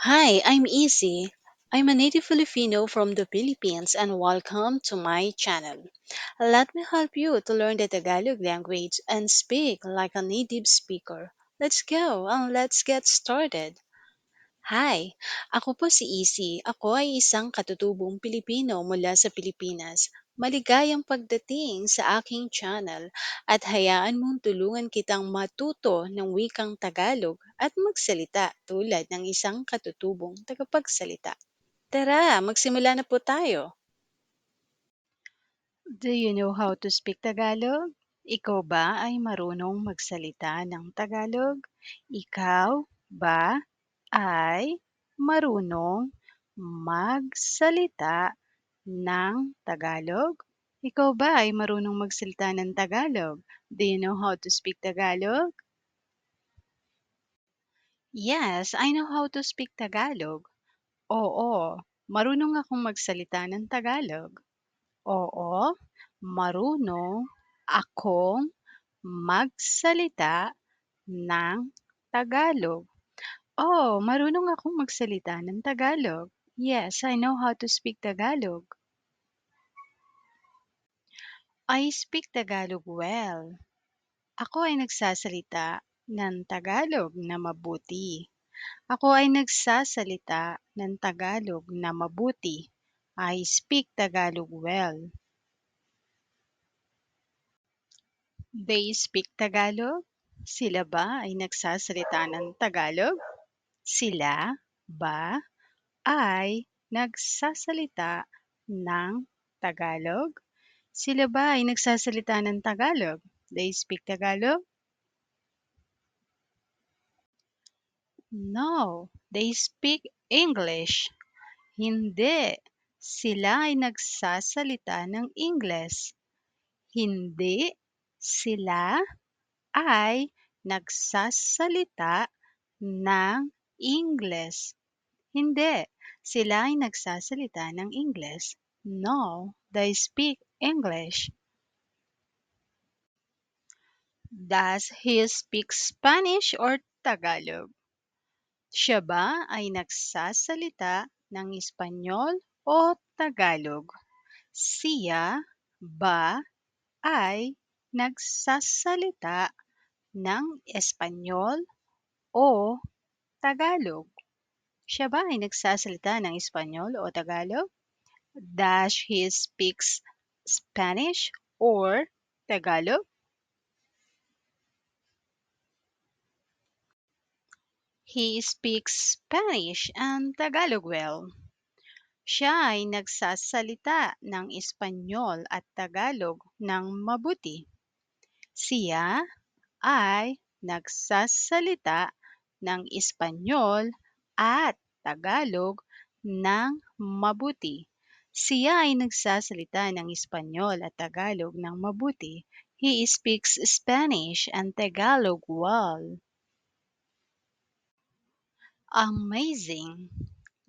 Hi, I'm Easy. I'm a native Filipino from the Philippines and welcome to my channel. Let me help you to learn the Tagalog language and speak like a native speaker. Let's go and let's get started. Hi, ako po si Easy. Ako ay isang katutubong Pilipino mula sa Pilipinas. Maligayang pagdating sa aking channel at hayaan mong tulungan kitang matuto ng wikang Tagalog at magsalita tulad ng isang katutubong tagapagsalita. Tara, magsimula na po tayo. Do you know how to speak Tagalog? Ikaw ba ay marunong magsalita ng Tagalog? Ikaw ba ay marunong magsalita ng Tagalog? Ikaw ba ay marunong magsalita ng Tagalog? Do you know how to speak Tagalog? Yes, I know how to speak Tagalog. Oo, marunong akong magsalita ng Tagalog. Oo, marunong akong magsalita ng Tagalog. Oh, marunong akong magsalita ng Tagalog. Yes, I know how to speak Tagalog. I speak Tagalog well. Ako ay nagsasalita ng Tagalog na mabuti. Ako ay nagsasalita ng Tagalog na mabuti. I speak Tagalog well. They speak Tagalog? Sila ba ay nagsasalita ng Tagalog? Sila ba ay nagsasalita ng Tagalog? Sila ba ay nagsasalita ng Tagalog? They speak Tagalog? No, they speak English. Hindi. Sila ay nagsasalita ng Ingles. Hindi. Sila ay nagsasalita ng Ingles. Hindi. Sila ay nagsasalita ng Ingles. No, they speak English. Does he speak Spanish or Tagalog? Siya ba ay nagsasalita ng Espanyol o Tagalog? Siya ba ay nagsasalita ng Espanyol o Tagalog? Siya ba ay nagsasalita ng Espanyol o Tagalog? Does he speaks Spanish or Tagalog? He speaks Spanish and Tagalog well. Siya ay nagsasalita ng Espanyol at Tagalog ng mabuti. Siya ay nagsasalita ng Espanyol at Tagalog ng mabuti. Siya ay nagsasalita ng Espanyol at Tagalog ng mabuti. He speaks Spanish and Tagalog well. Amazing!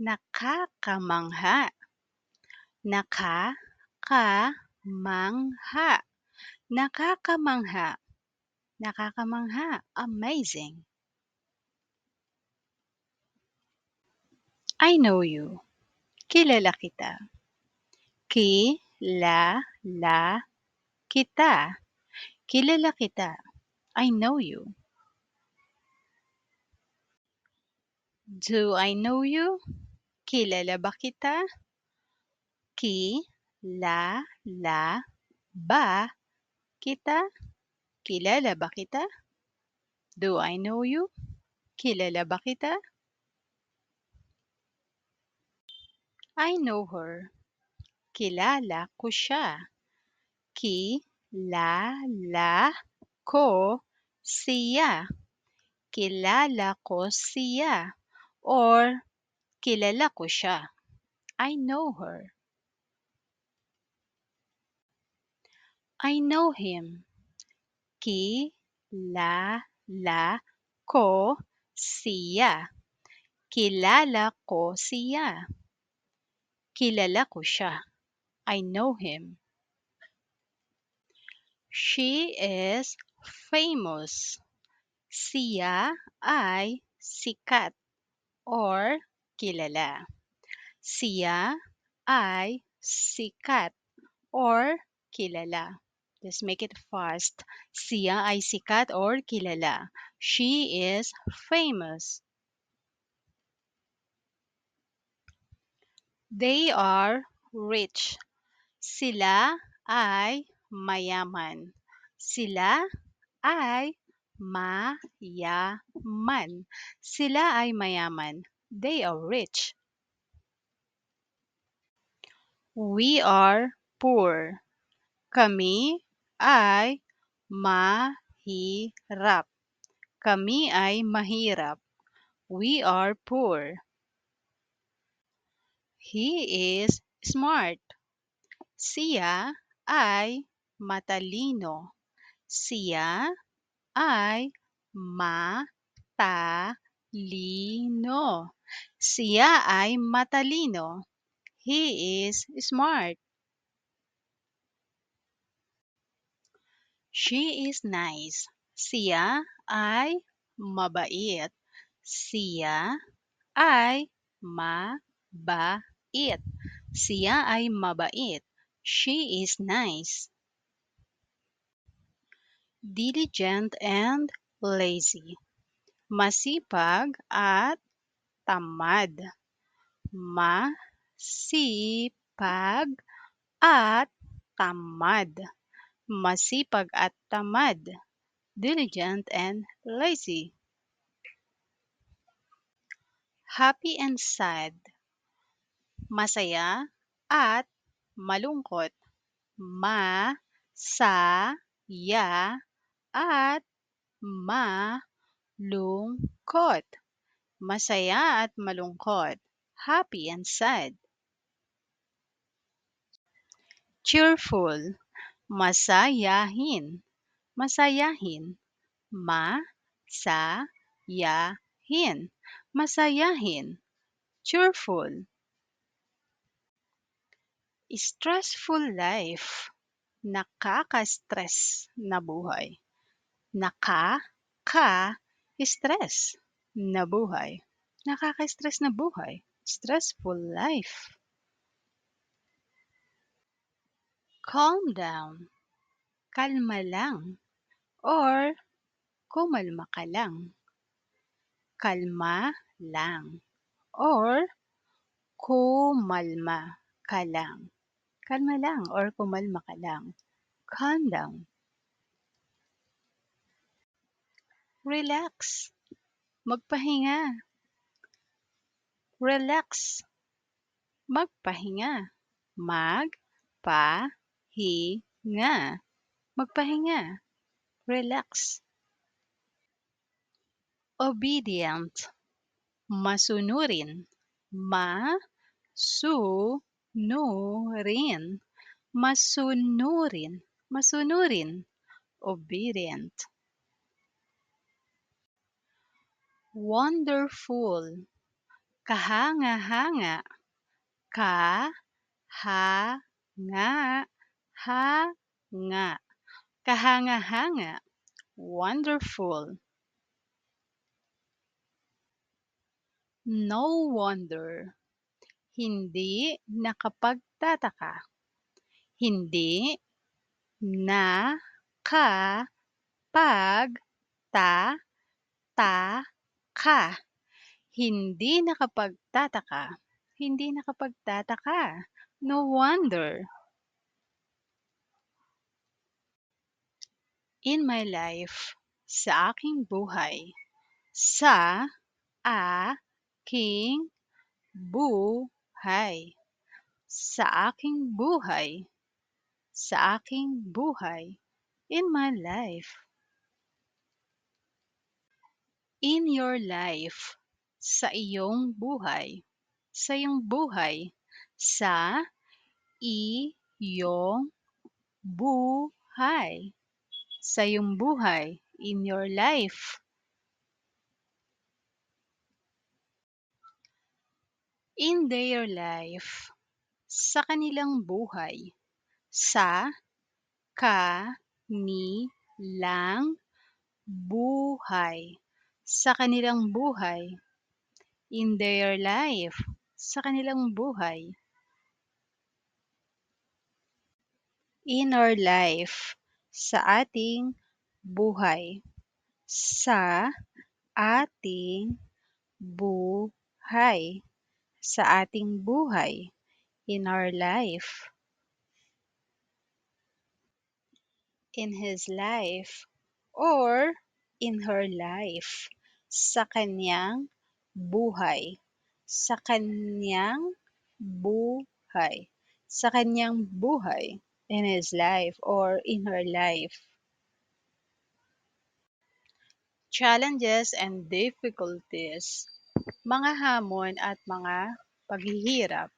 Nakakamangha. Nakakamangha. Nakakamangha. Nakakamangha. Amazing. I know you. Kilala kita. Kilala kita. Kilala kita. I know you. Do I know you? Kilala ba kita? Kilala ba kita? Kilala ba kita? Do I know you? Kilala ba kita? I know her. Kilala ko siya. Kilala ko siya. Kilala ko siya. Or kilala ko siya. I know her. I know him. Kilala ko siya. Kilala ko siya. Kilala ko siya. I know him. She is famous. Siya ay sikat or kilala. Siya ay sikat or kilala. Just make it fast. Siya ay sikat or kilala. She is famous. They are rich. Sila ay mayaman. Sila ay mayaman. Sila ay mayaman. They are rich. We are poor. Kami ay mahirap. Kami ay mahirap. We are poor. He is smart. Siya ay matalino. Siya ay matalino. Siya ay matalino. He is smart. She is nice. Siya ay mabait. Siya ay mabait. Siya ay mabait. She is nice. Diligent and lazy. Masipag at tamad. Masipag at tamad. Masipag at tamad. Diligent and lazy. Happy and sad. Masaya at malungkot. Masaya at malungkot. Masaya at malungkot. Happy and sad. Cheerful. Masayahin. Masayahin. Masayahin. Masayahin. Cheerful. Stressful life. Nakaka-stress na buhay. Nakaka-stress na buhay. Nakaka-stress na buhay. Stressful life. Calm down. Kalma lang. Or kumalma ka lang. Kalma lang. Or kumalma ka lang. Kalma lang or kumalma ka lang. Calm down. Relax. Magpahinga. Relax. Magpahinga. Magpahinga. Magpahinga. Relax. Obedient. Masunurin. Masunurin. Masunurin. Masunurin. Obedient. Wonderful. Kahanga-hanga. Kahanga-hanga. Kahanga-hanga. Wonderful. No wonder. Hindi nakapagtataka. Hindi nakapagtataka. Hindi nakapagtataka. Hindi nakapagtataka. No wonder. In my life. Sa aking buhay. Sa aking buhay. Sa aking buhay. Sa aking buhay. In my life. In your life. Sa iyong buhay. Sa iyong buhay. Sa iyong buhay. Sa iyong buhay. In your life. In their life. Sa kanilang buhay. Sa kanilang buhay. Sa kanilang buhay. In their life, sa kanilang buhay. In our life, sa ating buhay. Sa ating buhay. Sa ating buhay. In our life. In his life. Or in her life. Sa kanyang buhay. Sa kanyang buhay. Sa kanyang buhay. In his life or in her life. Challenges and difficulties. Mga hamon at mga paghihirap.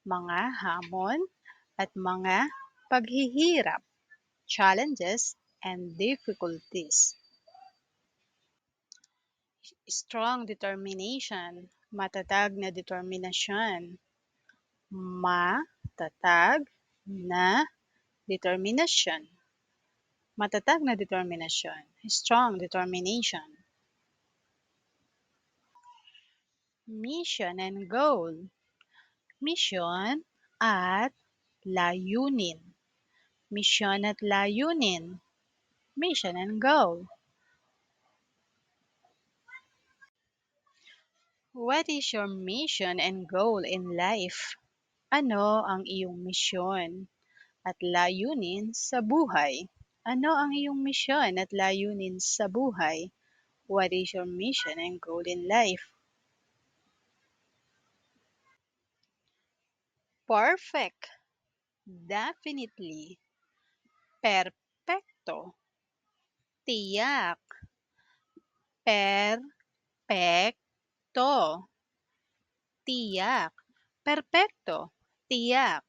Mga hamon at mga paghihirap. Challenges and difficulties. Strong determination. Matatag na determinasyon. Matatag na determinasyon. Matatag na determinasyon. Strong determination. Mission and goal. Mission at layunin. Mission at layunin. Mission and goal. What is your mission and goal in life? Ano ang iyong misyon at layunin sa buhay? Ano ang iyong misyon at layunin sa buhay? What is your mission and goal in life? Perfect. Definitely. Perpekto. Tiyak. Perpekto. Tiyak. Perpekto. Tiyak.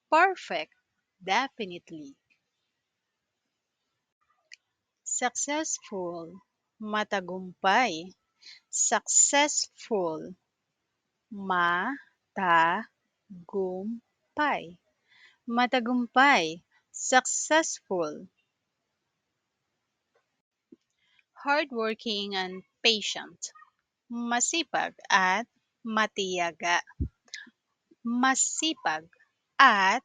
Perfect. Definitely. Successful. Matagumpay. Successful. Matagumpay. Matagumpay. Successful. Hardworking and patient. Masipag at matiyaga. Masipag at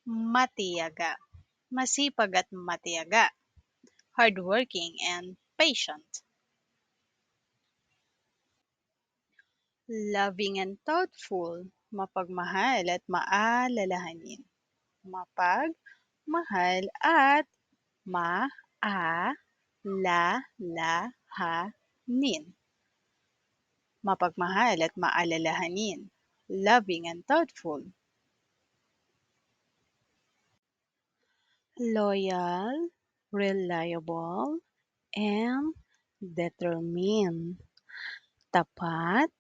matiyaga. Masipag at matiyaga. Hardworking and patient. Loving and thoughtful. Mapagmahal at maalalahanin. Mapagmahal at maalalahanin. Mapagmahal at maalalahanin. Loving and thoughtful. Loyal, reliable, and determined. Tapat,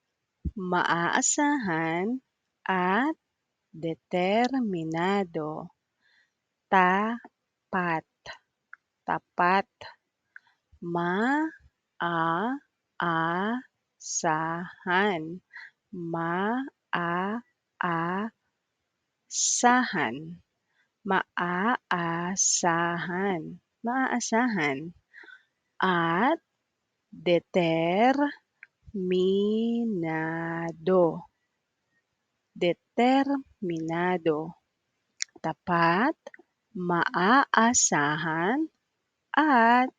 maaasahan, at determinado. Tapat, tapat, maaasahan, maaasahan, maaasahan, maaasahan, at determinado, determinado. Tapat, maaasahan, at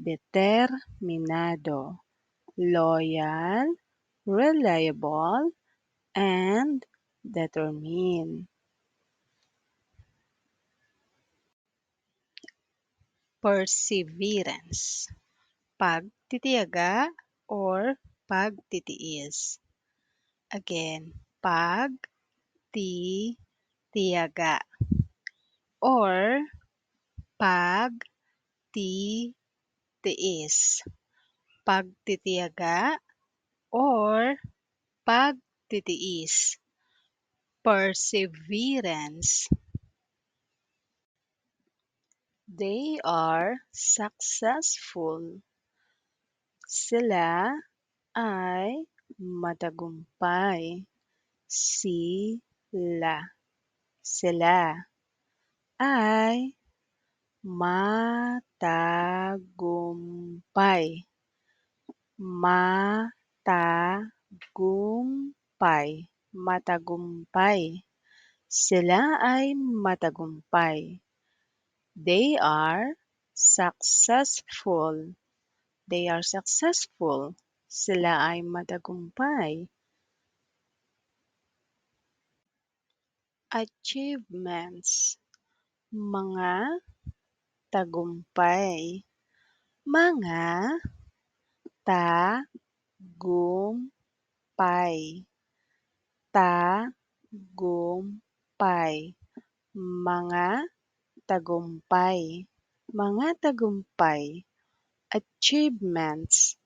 determinado. Loyal, reliable, and determined. Perseverance. Pagtitiyaga or pagtitiis. Again, pagtitiyaga or pagtitiis. Pagtitiyaga or pagtitiis. Perseverance. They are successful. Sila ay matagumpay. Sila. Sila ay matagumpay. Matagumpay. Tagumpay, matagumpay. Sila ay matagumpay. They are successful. They are successful. Sila ay matagumpay. Achievements, mga tagumpay. Mga tagumpay. Tagumpay. Mga tagumpay. Mga tagumpay. Achievements.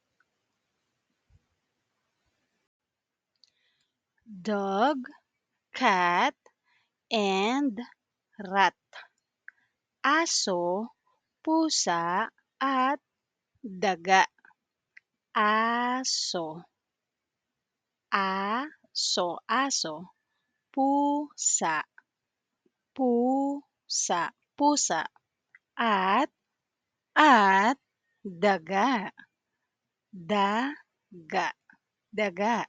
Dog, cat, and rat. Aso, pusa, at daga. Aso, aso, pusa, pusa, at, at, daga, daga, daga.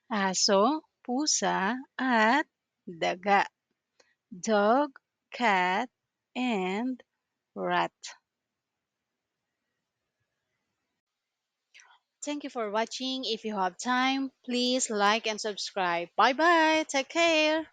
Aso, pusa, at daga. Dog, cat, and rat. Thank you for watching. If you have time, please like and subscribe. Bye bye. Take care.